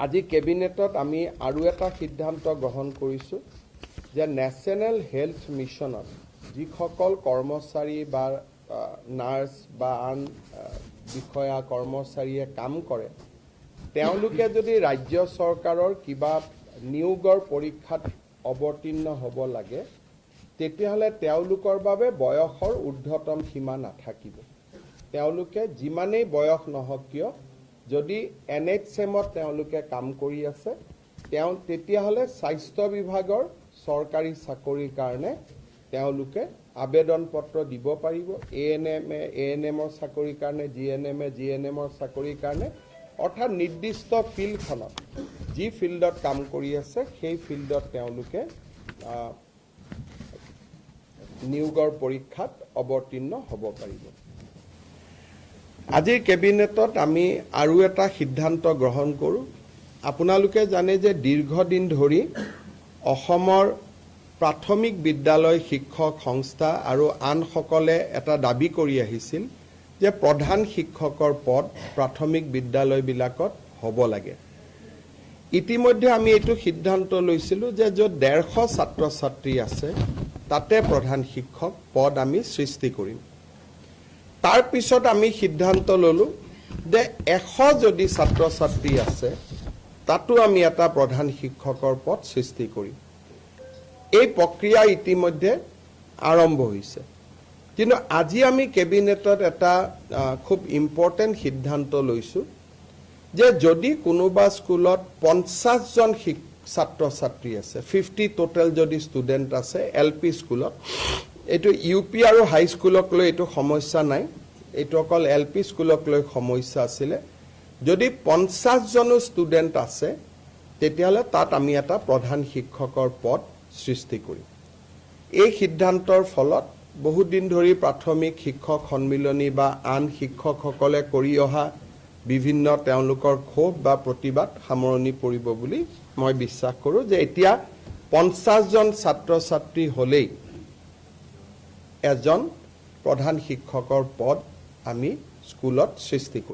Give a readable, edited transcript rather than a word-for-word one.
আজি কেবিনেটত আমি আৰু এটা সিদ্ধান্ত গ্ৰহণ কৰিছোঁ যে নেশ্যনেল হেল্থ মিছনত যিসকল কৰ্মচাৰী বা নাৰ্ছ বা আন বিষয়া কৰ্মচাৰীয়ে কাম কৰে তেওঁলোকে যদি ৰাজ্য চৰকাৰৰ কিবা নিয়োগৰ পৰীক্ষাত অৱতীৰ্ণ হ'ব লাগে তেতিয়াহ'লে তেওঁলোকৰ বাবে বয়সৰ ঊৰ্ধ্বতম সীমা নাথাকিব। তেওঁলোকে যিমানেই বয়স নহওক কিয় যদি NHMত তেওঁলোকে কাম কৰি আছে তেতিয়াহ'লে স্বাস্থ্য বিভাগৰ চৰকাৰী চাকৰিৰ কাৰণে তেওঁলোকে আবেদন পত্ৰ দিব পাৰিব। ANMৰ চাকৰিৰ কাৰণে GNMৰ চাকৰিৰ কাৰণে অৰ্থাৎ নিৰ্দিষ্ট ফিল্ডখনত যি ফিল্ডত কাম কৰি আছে সেই ফিল্ডত তেওঁলোকে নিয়োগৰ পৰীক্ষাত অৱতীৰ্ণ হ'ব পাৰিব। আজিৰ কেবিনেটত আমি আৰু এটা সিদ্ধান্ত গ্ৰহণ কৰোঁ। আপোনালোকে জানে যে দীৰ্ঘদিন ধৰি অসমৰ প্ৰাথমিক বিদ্যালয় শিক্ষক সংস্থা আৰু আনসকলে এটা দাবী কৰি আহিছিল যে প্ৰধান শিক্ষকৰ পদ প্ৰাথমিক বিদ্যালয়বিলাকত হ'ব লাগে। ইতিমধ্যে আমি এইটো সিদ্ধান্ত লৈছিলোঁ যে য'ত 150 ছাত্ৰ ছাত্ৰী আছে তাতে প্ৰধান শিক্ষক পদ আমি সৃষ্টি কৰিম। তাৰ পিছত আমি সিদ্ধান্ত ল'লোঁ যে 100 যদি ছাত্ৰ ছাত্ৰী আছে তাতো আমি এটা প্ৰধান শিক্ষকৰ পদ সৃষ্টি কৰিম। এই প্ৰক্ৰিয়া ইতিমধ্যে আৰম্ভ হৈছে। কিন্তু আজি আমি কেবিনেটত এটা খুব ইম্পৰ্টেণ্ট সিদ্ধান্ত লৈছোঁ যে যদি কোনোবা স্কুলত 50 জন ছাত্ৰ ছাত্ৰী আছে 50 টোটেল যদি ষ্টুডেণ্ট আছে LP স্কুলত, এইটো UP আৰু হাইস্কুলক লৈ এইটো সমস্যা নাই, এইটো অকল LP স্কুলক লৈ সমস্যা আছিলে। যদি 50 জনো ষ্টুডেণ্ট আছে তেতিয়াহ'লে তাত আমি এটা প্ৰধান শিক্ষকৰ পদ সৃষ্টি কৰিম। এই সিদ্ধান্তৰ ফলত বহুদিন ধৰি প্ৰাথমিক শিক্ষক সন্মিলনী বা আন শিক্ষকসকলে কৰি অহা বিভিন্ন তেওঁলোকৰ ক্ষোভ বা প্ৰতিবাদ সামৰণি পৰিব বুলি মই বিশ্বাস কৰোঁ যে এতিয়া 50 জন ছাত্ৰ ছাত্ৰী হ'লেই এজন প্ৰধান শিক্ষকৰ পদ আমি স্কুলত সৃষ্টি কৰিম।